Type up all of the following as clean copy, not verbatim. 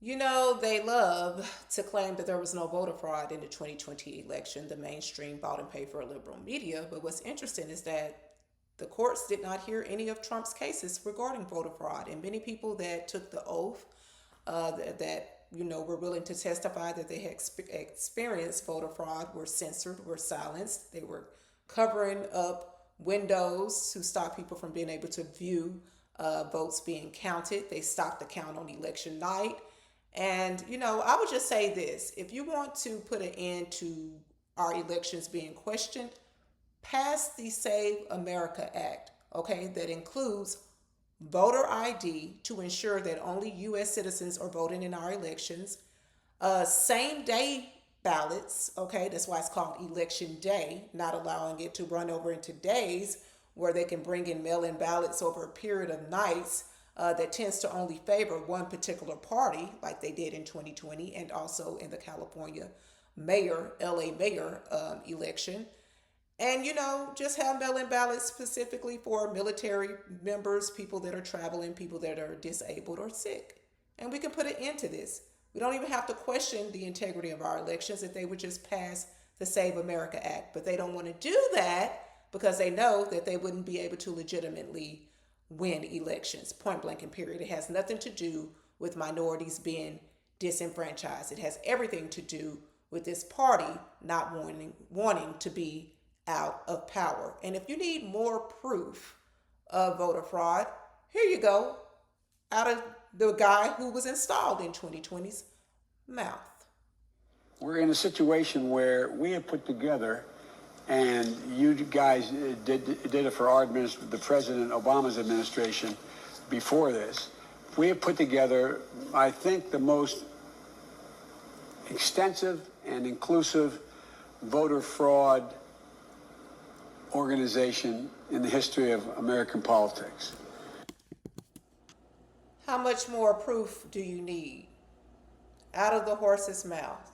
You know, they love to claim that there was no voter fraud in the 2020 election. The mainstream bought and paid for liberal media. But what's interesting is that the courts did not hear any of Trump's cases regarding voter fraud. And many people that took the oath that were willing to testify that they had experienced voter fraud were censored, were silenced. They were covering up windows to stop people from being able to view votes being counted. They stopped the count on election night. And, I would just say this: if you want to put an end to our elections being questioned, pass the Save America Act, okay, that includes voter ID to ensure that only U.S. citizens are voting in our elections, same day ballots, okay, that's why it's called election day, not allowing it to run over into days where they can bring in mail in ballots over a period of nights that tends to only favor one particular party, like they did in 2020 and also in the California LA mayor election. And, just have mail in ballots specifically for military members, people that are traveling, people that are disabled or sick. And we can put an end to this. We don't even have to question the integrity of our elections if they would just pass the Save America Act. But they don't want to do that because they know that they wouldn't be able to legitimately win elections, point blank and period. It has nothing to do with minorities being disenfranchised. It has everything to do with this party not wanting to be out of power. And if you need more proof of voter fraud, here you go, out of the guy who was installed in 2020's mouth. We're in a situation where we have put together, and you guys did it for our the President Obama's administration before this. We have put together, I think, the most extensive and inclusive voter fraud organization in the history of American politics. How much more proof do you need? Out of the horse's mouth,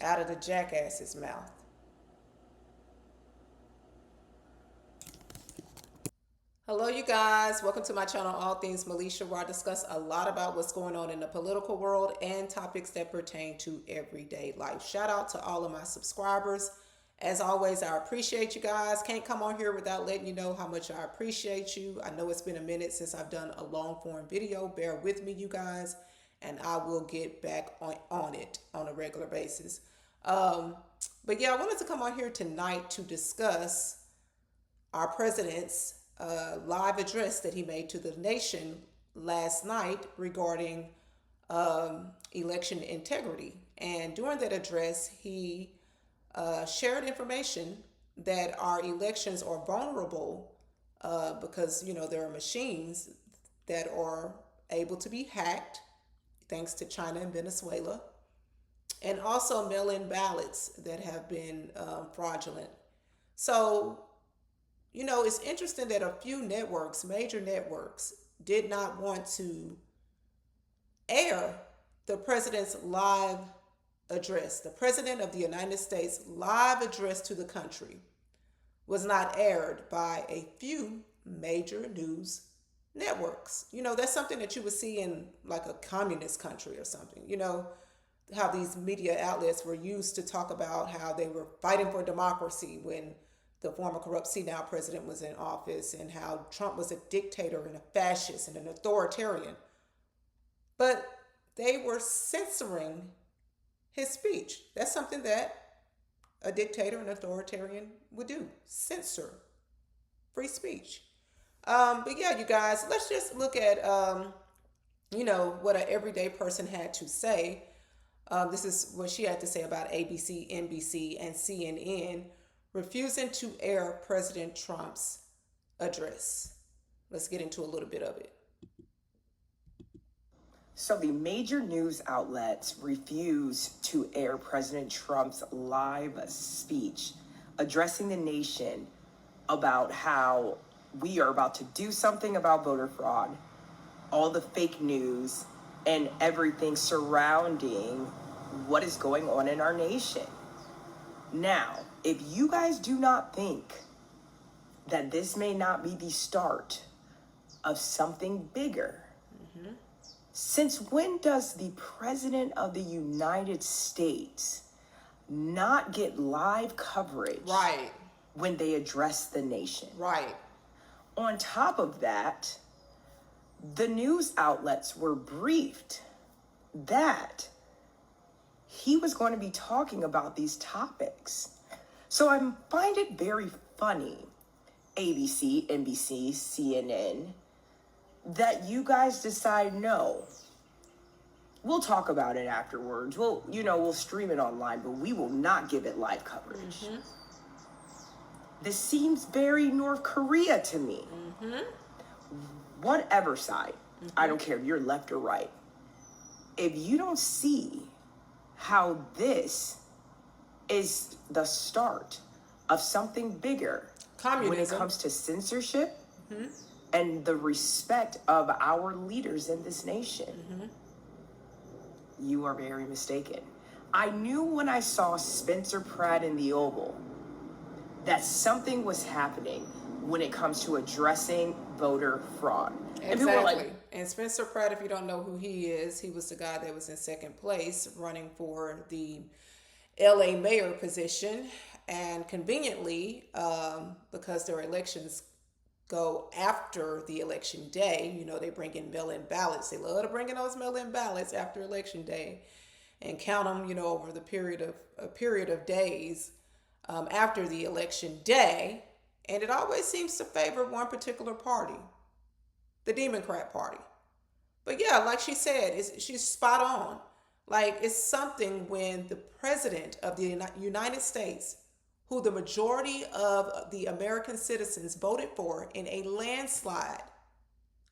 out of the jackass's mouth. Hello, you guys. Welcome to my channel, All Things Militia, where I discuss a lot about what's going on in the political world and topics that pertain to everyday life. Shout out to all of my subscribers. As always, I appreciate you guys. Can't come on here without letting you know how much I appreciate you. I know it's been a minute since I've done a long form video. Bear with me, you guys, and I will get back on it on a regular basis. But yeah, I wanted to come on here tonight to discuss our president's live address that he made to the nation last night regarding election integrity. And during that address, he shared information that our elections are vulnerable because, there are machines that are able to be hacked thanks to China and Venezuela, and also mail-in ballots that have been fraudulent. So, it's interesting that a few networks, major networks, did not want to air the president's live address. The president of the United States live address to the country was not aired by a few major news networks. That's something that you would see in like a communist country or something. How these media outlets were used to talk about how they were fighting for democracy when the former corrupt senile president was in office, and how Trump was a dictator and a fascist and an authoritarian. But they were censoring his speech. That's something that a dictator and authoritarian would do: censor free speech. But yeah, you guys, let's just look at what an everyday person had to say. This is what she had to say about ABC, NBC, and CNN refusing to air President Trump's address. Let's get into a little bit of it. So the major news outlets refuse to air President Trump's live speech addressing the nation about how we are about to do something about voter fraud, all the fake news, and everything surrounding what is going on in our nation. Now, if you guys do not think that this may not be the start of something bigger, Since when does the President of the United States not get live coverage Right. when they address the nation? Right. On top of that, the news outlets were briefed that he was going to be talking about these topics. So I find it very funny, ABC, NBC, CNN, that you guys decide, no, we'll talk about it afterwards. We'll stream it online, but we will not give it live coverage. Mm-hmm. This seems very North Korea to me. Mm-hmm. Whatever side, I don't care if you're left or right. If you don't see how this is the start of something bigger Communism. when it comes to censorship and the respect of our leaders in this nation, you are very mistaken. I knew when I saw Spencer Pratt in the Oval that something was happening when it comes to addressing voter fraud. Exactly. And Spencer Pratt, if you don't know who he is, he was the guy that was in second place running for the LA mayor position. And conveniently, because their elections go after the election day, they bring in mail-in ballots. They love to bring in those mail-in ballots after election day and count them, over the period of days after the election day. And it always seems to favor one particular party, the Democrat Party. But yeah, like she said, she's spot on. Like, it's something when the president of the United States, who the majority of the American citizens voted for in a landslide,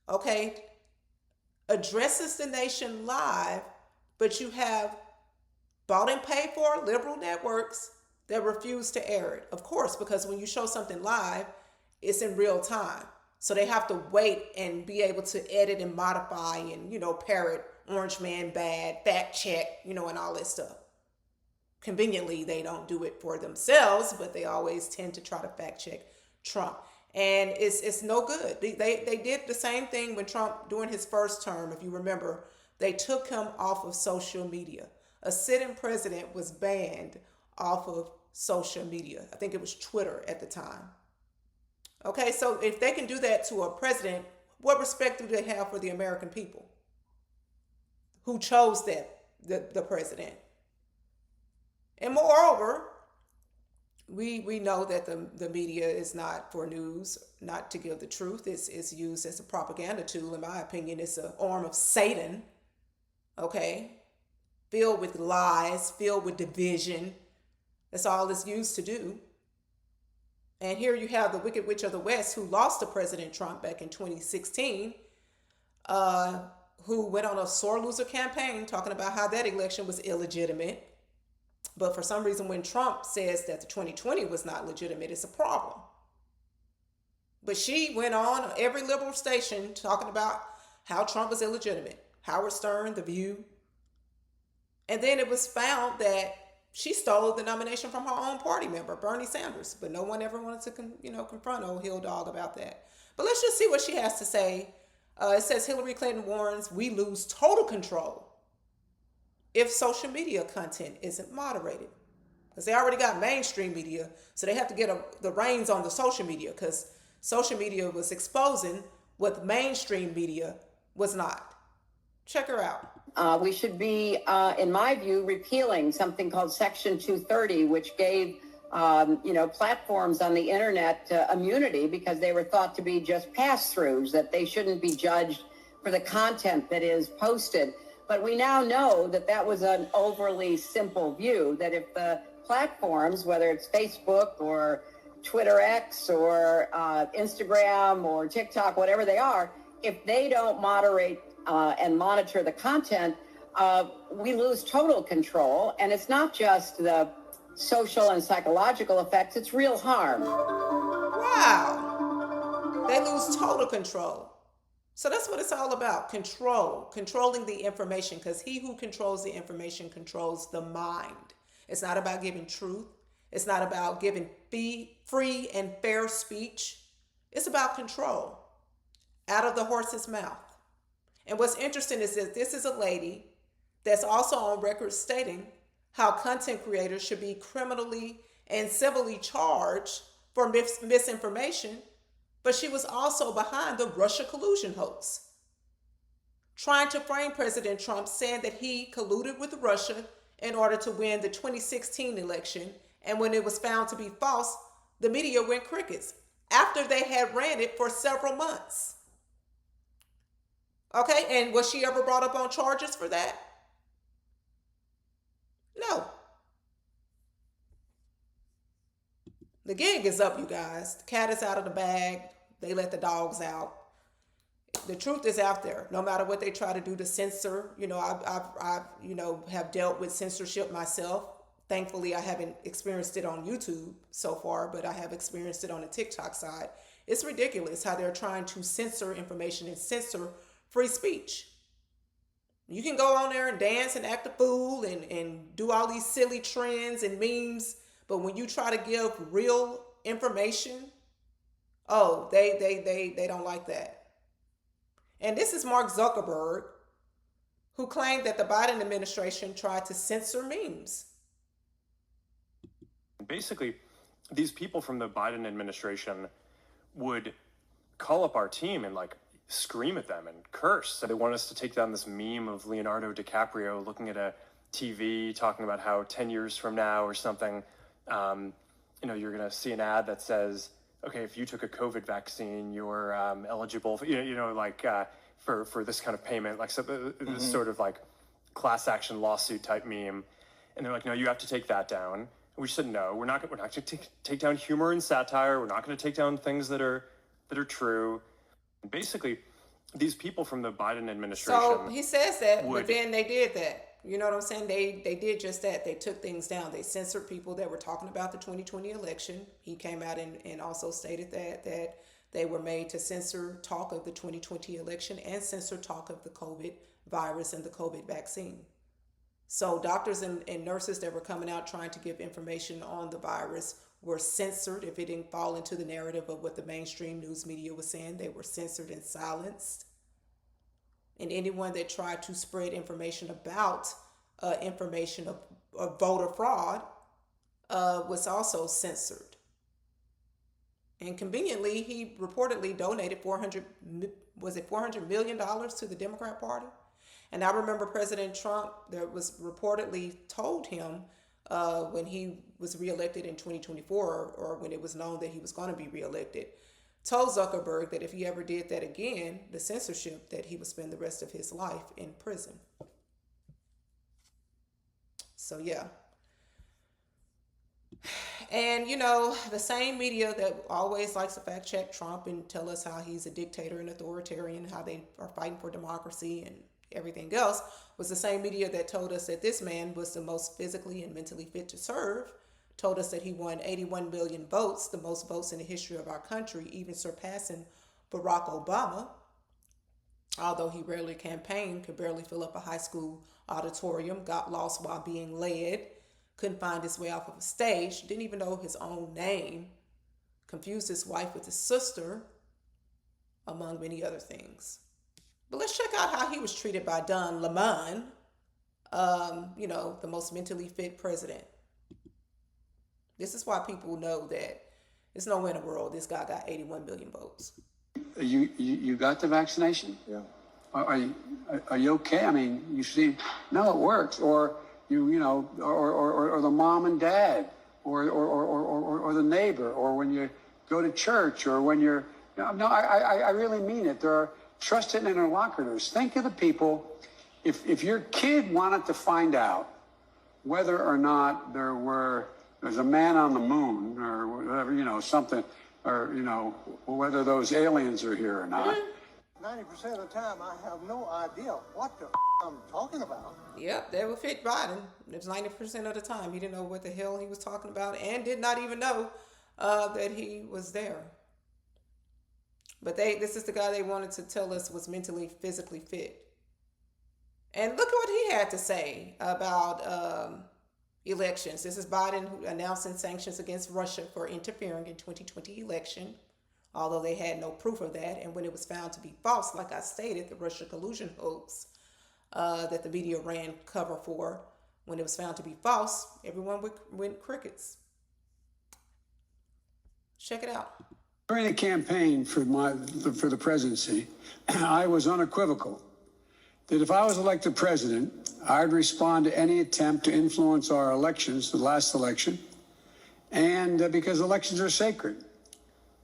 okay, addresses the nation live, but you have bought and paid for liberal networks that refuse to air it. Of course, because when you show something live, it's in real time. So they have to wait and be able to edit and modify and, parrot Orange Man bad, fact check, and all that stuff. Conveniently, they don't do it for themselves, but they always tend to try to fact check Trump. And it's no good. They did the same thing when Trump, during his first term, if you remember, they took him off of social media. A sitting president was banned off of social media. I think it was Twitter at the time. Okay, so if they can do that to a president, what respect do they have for the American people who chose the president? And moreover, we know that the media is not for news, not to give the truth. It's used as a propaganda tool. In my opinion, it's an arm of Satan, okay? Filled with lies, filled with division. That's all it's used to do. And here you have the Wicked Witch of the West, who lost to President Trump back in 2016, who went on a sore loser campaign talking about how that election was illegitimate. But for some reason, when Trump says that the 2020 was not legitimate, it's a problem. But she went on every liberal station talking about how Trump was illegitimate. Howard Stern, The View. And then it was found that she stole the nomination from her own party member, Bernie Sanders. But no one ever wanted to, confront old Hill Dog about that. But let's just see what she has to say. It says Hillary Clinton warns we lose total control if social media content isn't moderated. Because they already got mainstream media, so they have to get the reins on the social media, because social media was exposing what mainstream media was not. Check her out. We should be, in my view, repealing something called Section 230, which gave, platforms on the internet immunity because they were thought to be just pass-throughs, that they shouldn't be judged for the content that is posted. But we now know that that was an overly simple view, that if the platforms, whether it's Facebook or Twitter X or Instagram or TikTok, whatever they are, if they don't moderate and monitor the content, we lose total control. And it's not just the social and psychological effects, it's real harm. Wow. They lose total control. So that's what it's all about. Controlling the information, because he who controls the information controls the mind. It's not about giving truth. It's not about giving free and fair speech. It's about control out of the horse's mouth. And what's interesting is that this is a lady that's also on record stating how content creators should be criminally and civilly charged for misinformation, but she was also behind the Russia collusion hoax, trying to frame President Trump, saying that he colluded with Russia in order to win the 2016 election. And when it was found to be false, the media went crickets after they had ran it for several months. Okay, and was she ever brought up on charges for that? No. The gig is up, you guys. The cat is out of the bag. They let the dogs out. The truth is out there. No matter what they try to do to censor, I've have dealt with censorship myself. Thankfully, I haven't experienced it on YouTube so far, but I have experienced it on the TikTok side. It's ridiculous how they're trying to censor information and censor free speech. You can go on there and dance and act a fool and do all these silly trends and memes, but when you try to give real information, oh, they don't like that. And this is Mark Zuckerberg, who claimed that the Biden administration tried to censor memes. Basically, these people from the Biden administration would call up our team and scream at them and curse. So they want us to take down this meme of Leonardo DiCaprio looking at a TV talking about how 10 years from now or something, you're going to see an ad that says, okay, if you took a COVID vaccine, you're eligible for, for this kind of payment, this sort of class action lawsuit type meme. And they're like, no, you have to take that down. And we said, no, we're not going to take down humor and satire. We're not going to take down things that are true. Basically, these people from the Biden administration. So he says that, but then they did that. You know what I'm saying? They did just that. They took things down. They censored people that were talking about the 2020 election. He came out and also stated that they were made to censor talk of the 2020 election and censor talk of the COVID virus and the COVID vaccine. So doctors and nurses that were coming out trying to give information on the virus were censored. If it didn't fall into the narrative of what the mainstream news media was saying, they were censored and silenced. And anyone that tried to spread information about information of voter fraud was also censored. And conveniently, he reportedly donated $400 million to the Democrat Party. And I remember President Trump, there was reportedly told him when he was reelected in 2024, or when it was known that he was going to be reelected, told Zuckerberg that if he ever did that again, the censorship, that he would spend the rest of his life in prison. So yeah. And the same media that always likes to fact check Trump and tell us how he's a dictator and authoritarian, how they are fighting for democracy and everything else, was the same media that told us that this man was the most physically and mentally fit to serve, told us that he won 81 million votes, the most votes in the history of our country, even surpassing Barack Obama. Although he rarely campaigned, could barely fill up a high school auditorium, got lost while being led, couldn't find his way off of a stage, didn't even know his own name, confused his wife with his sister, among many other things. But let's check out how he was treated by Don Lemon, the most mentally fit president. This is why people know that there's no way in the world this guy got 81 million votes. You got the vaccination? Yeah. Are you okay? I mean, you see, no, it works. Or or the mom and dad, or the neighbor, or when you go to church, or when you're. No, I really mean it. There are trusted interlocutors. Think of the people. If your kid wanted to find out whether or not there's a man on the moon, or whatever, something, or whether those aliens are here or not. 90% of the time, I have no idea what the I'm talking about. Yep, that would fit Biden. It was 90% of the time. He didn't know what the hell he was talking about, and did not even know that he was there. But this is the guy they wanted to tell us was mentally, physically fit. And look at what he had to say about elections. This is Biden announcing sanctions against Russia for interfering in 2020 election. although they had no proof of that. And when it was found to be false, like I stated, the Russia collusion hoax that the media ran cover for, when it was found to be false, everyone went crickets. Check it out. During the campaign for the presidency, I was unequivocal that if I was elected president, I'd respond to any attempt to influence our elections, the last election, and because elections are sacred,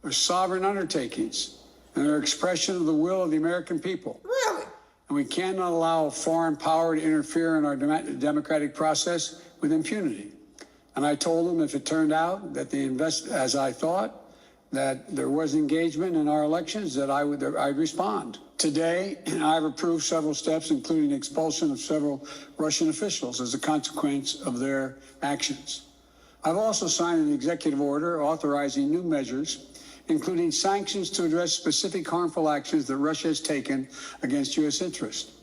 they're sovereign undertakings, and they're expression of the will of the American people. Really? And we cannot allow a foreign power to interfere in our democratic process with impunity. And I told them if it turned out that as I thought, that there was engagement in our elections, that I'd respond. Today, I've approved several steps, including expulsion of several Russian officials as a consequence of their actions. I've also signed an executive order authorizing new measures, including sanctions to address specific harmful actions that Russia has taken against U.S. interests.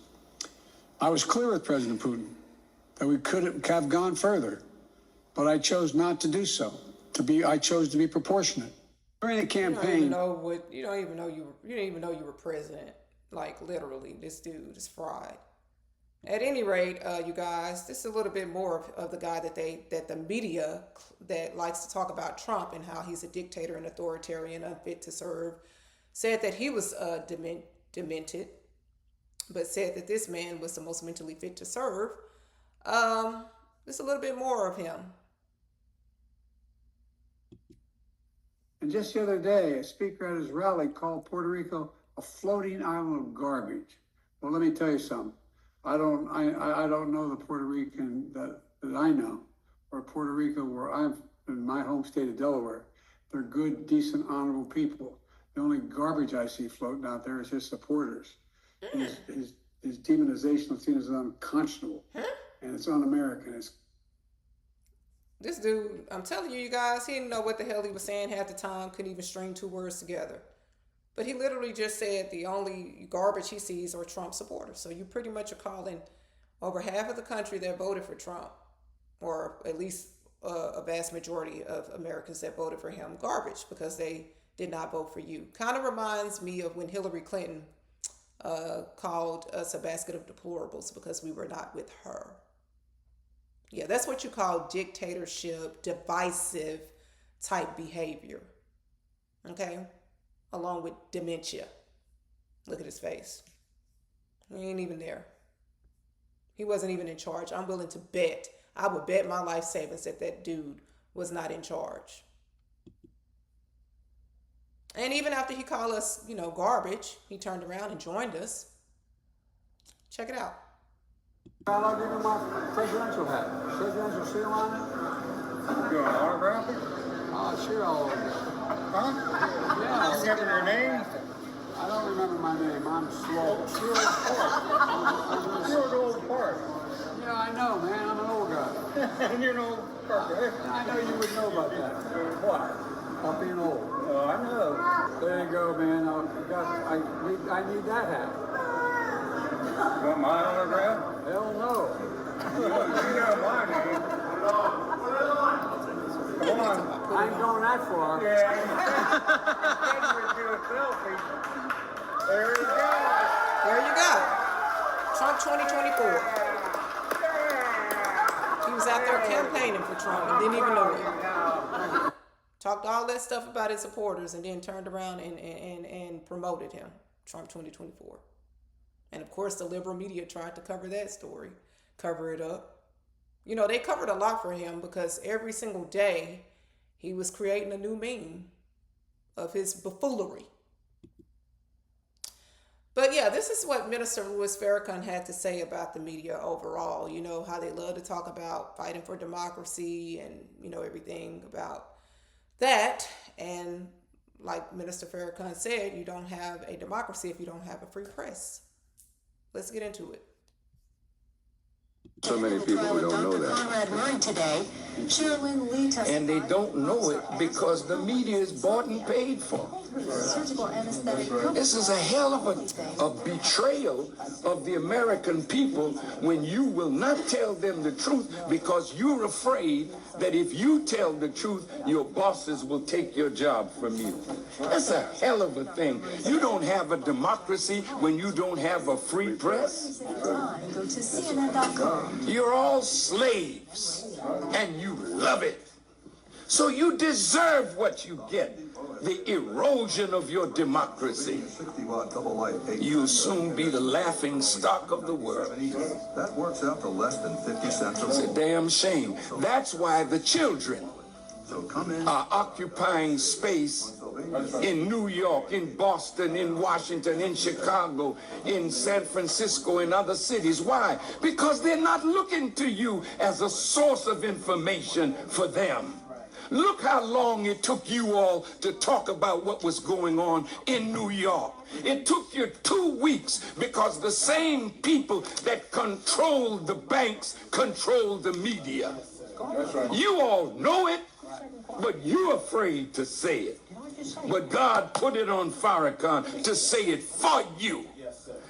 I was clear with President Putin that we could have gone further, but I chose not to do so. I chose to be proportionate. During the campaign, You didn't even know you were president. Like, literally, this dude is fried. At any rate, you guys, this is a little bit more of the guy that the media that likes to talk about Trump and how he's a dictator and authoritarian, unfit to serve, said that he was demented, but said that this man was the most mentally fit to serve. Just a little bit more of him. and just the other day, a speaker at his rally called Puerto Rico a floating island of garbage. Well, let me tell you something. I don't know the Puerto Rican that I know, or Puerto Rico where I'm in my home state of Delaware. They're good, decent, honorable people. The only garbage I see floating out there is his supporters. His demonization of things is unconscionable, and it's un-American. This dude, I'm telling you guys, he didn't know what the hell he was saying half the time, couldn't even string two words together. But he literally just said the only garbage he sees are Trump supporters. So you pretty much are calling over half of the country that voted for Trump, or at least a vast majority of Americans that voted for him, garbage because they did not vote for you. Kind of reminds me of when Hillary Clinton called us a basket of deplorables because we were not with her. Yeah, that's what you call dictatorship, divisive type behavior. Okay? Along with dementia. Look at his face. He ain't even there. He wasn't even in charge. I'm willing to bet. I would bet my life savings that that dude was not in charge. And even after he called us, garbage, he turned around and joined us. Check it out. I'll give him my presidential hat. Presidential seal on it. You want an autograph? Sure, I'll. Huh? Yeah. You remember your name? I don't remember my name. I'm slow. You're an old part. Yeah, I know, man. I'm an old guy. You're an old part. I know you would know about that. What? About being old. Oh, I know. There you go, man. I need that hat. You want my autograph? Hell no. You know my name. Come on. I ain't going that far. Yeah. Let's do a selfie. There you go. There you go. Trump 2024. He was out there campaigning for Trump and didn't even know it. Talked all that stuff about his supporters and then turned around and promoted him. Trump 2024. And of course, the liberal media tried to cover that story, cover it up. They covered a lot for him because every single day he was creating a new meme of his buffoonery. But yeah, this is what Minister Louis Farrakhan had to say about the media overall. How they love to talk about fighting for democracy and, everything about that. And like Minister Farrakhan said, you don't have a democracy if you don't have a free press. Let's get into it. So many people who don't know that. Conrad Murray today And they don't know it because the media is bought and paid for. This is a hell of a betrayal of the American people when you will not tell them the truth because you're afraid that if you tell the truth, your bosses will take your job from you. That's a hell of a thing. You don't have a democracy when you don't have a free press. Go to CNN.com. You're all slaves, and you love it. So you deserve what you get, the erosion of your democracy. You'll soon be the laughing stock of the world. That works out to less than 50 cents a It's a roll. damn shame. That's why the children are occupying space in New York, in Boston, in Washington, in Chicago, in San Francisco, in other cities. Why? Because they're not looking to you as a source of information for them. Look how long it took you all to talk about what was going on in New York. It took you 2 weeks because the same people that controlled the banks controlled the media. You all know it, but you're afraid to say it. But God put it on Farrakhan to say it for you.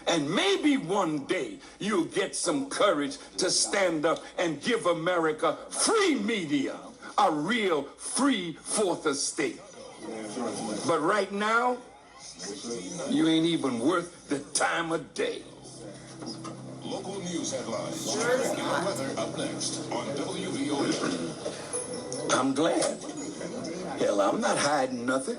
And maybe one day you'll get some courage to stand up and give America free media, a real free fourth estate. But right now, you ain't even worth the time of day. Local news headlines. Regular weather up next on WVON. I'm glad. Hell, I'm not hiding nothing.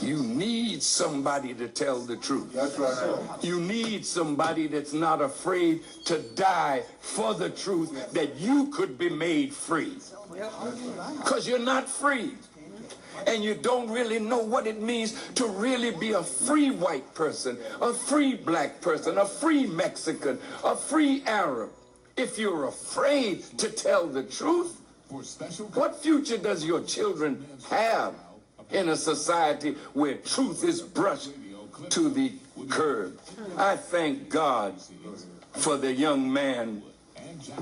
You need somebody to tell the truth. That's right. You need somebody that's not afraid to die for the truth that you could be made free. Because you're not free. And you don't really know what it means to really be a free white person, a free black person, a free Mexican, a free Arab. If you're afraid to tell the truth, what future does your children have in a society where truth is brushed to the curb? I thank God for the young man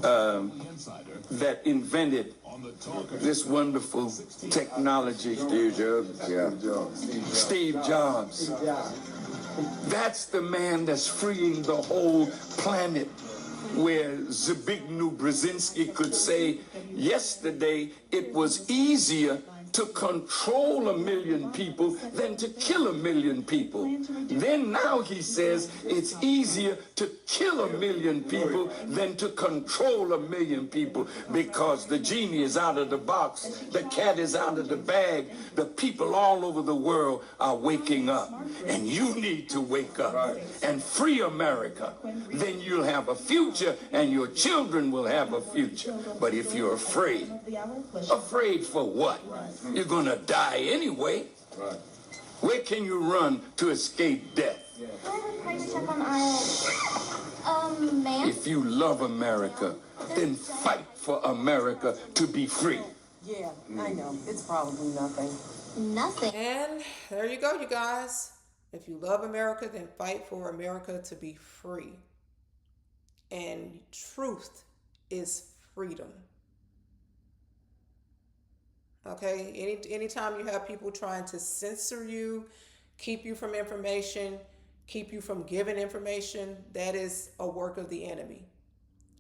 that invented this wonderful technology. Steve Jobs. Yeah. Steve Jobs. That's the man that's freeing the whole planet, where Zbigniew Brzezinski could say, yesterday it was easier to control 1 million people than to kill 1 million people. Then now he says it's easier to kill 1 million people than to control 1 million people, because the genie is out of the box, the cat is out of the bag, the people all over the world are waking up. And you need to wake up and free America. Then you'll have a future and your children will have a future. But if you're afraid for what? You're gonna die anyway. Right. Where can you run to escape death? Ma'am? If you love America, then fight for America to be free. Yeah, I know. It's probably nothing. Nothing. And there you go, you guys. If you love America, then fight for America to be free. And truth is freedom. Okay, anytime you have people trying to censor you, keep you from information, keep you from giving information, that is a work of the enemy.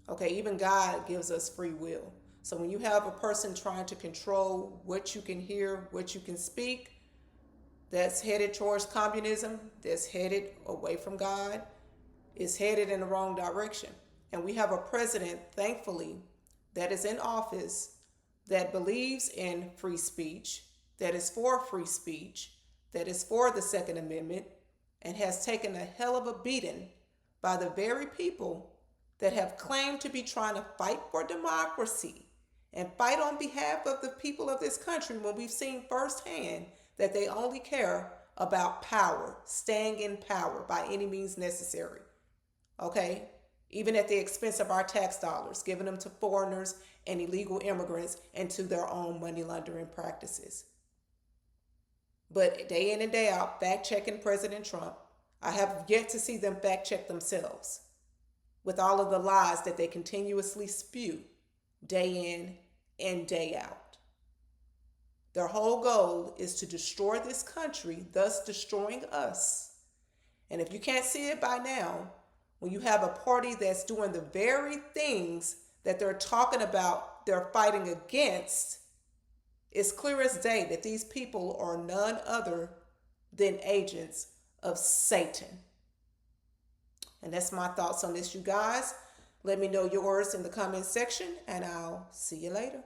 Okay, even God gives us free will. So when you have a person trying to control what you can hear, what you can speak, that's headed towards communism, that's headed away from God, is headed in the wrong direction. And we have a president, thankfully, that is in office that believes in free speech, that is for free speech, that is for the Second Amendment, and has taken a hell of a beating by the very people that have claimed to be trying to fight for democracy and fight on behalf of the people of this country, when we've seen firsthand that they only care about power, staying in power by any means necessary. Okay? Even at the expense of our tax dollars, giving them to foreigners and illegal immigrants and to their own money laundering practices. But day in and day out, fact checking President Trump. I have yet to see them fact check themselves. with all of the lies that they continuously spew day in and day out. Their whole goal is to destroy this country, thus destroying us. And if you can't see it by now, when you have a party that's doing the very things that they're talking about, they're fighting against, it's clear as day that these people are none other than agents of Satan. And that's my thoughts on this, you guys. Let me know yours in the comment section, and I'll see you later.